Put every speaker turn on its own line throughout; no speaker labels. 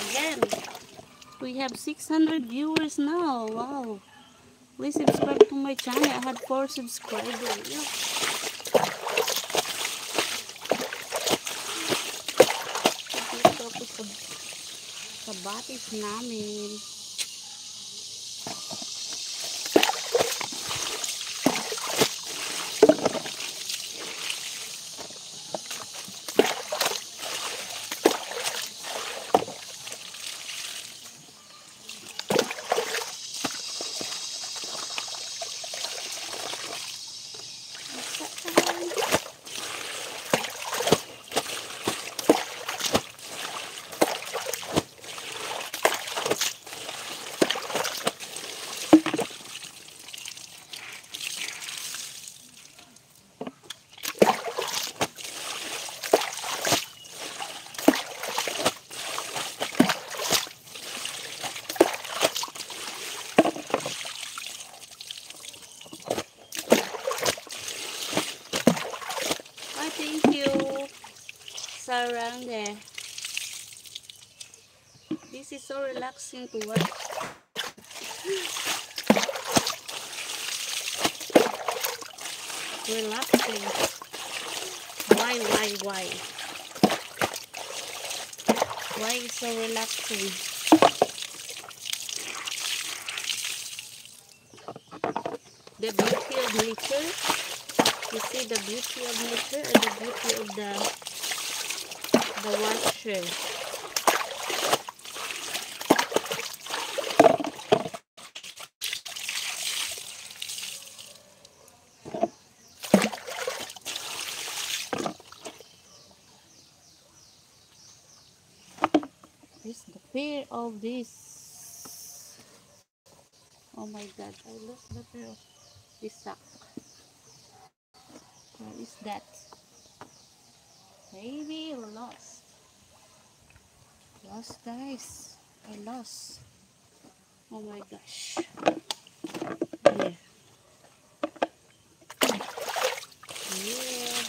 Again, we have 600 viewers now. Wow. Please subscribe to my channel. I had 4 subscribers. Yep. Dito ako sa batis namin. Thank you, Sarangde. This is so relaxing to watch. Relaxing. Why? Why is so relaxing? The beauty of nature. You see the beauty of nature or the beauty of the washer. This the fear of this. Oh my God! I lost the fear of this sack. Where is that? Maybe lost. Lost, guys. I lost. Oh my gosh. Here. Yeah.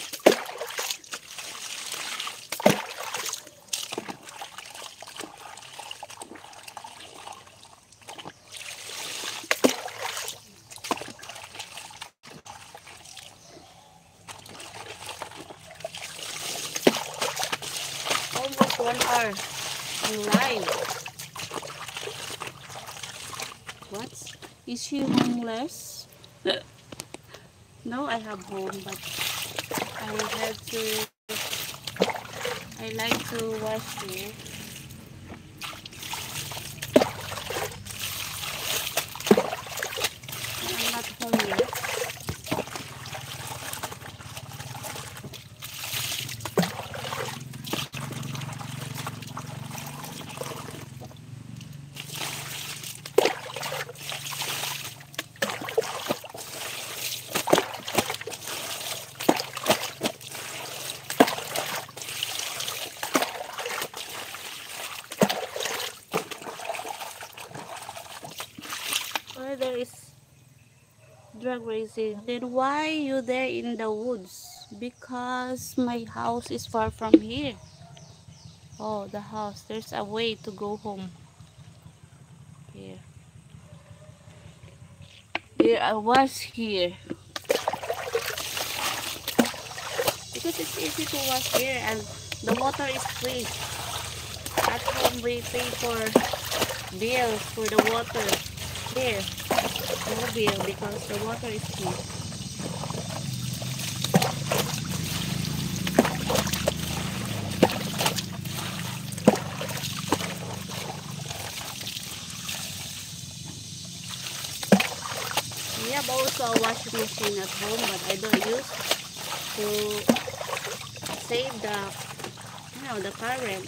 Almost 1 hour on live. What? Is she homeless? No, I have home, but I like to wash here. I'm not home yet. There is drag racing. Then why you there in the woods? Because my house is far from here. Oh, the house. There's a way to go home. Here. Here I was here. Because it's easy to wash here and the water is free. At home we pay for bills for the water. Here. No bill because the water is free. We have also a washing machine at home, but I don't use to save the current.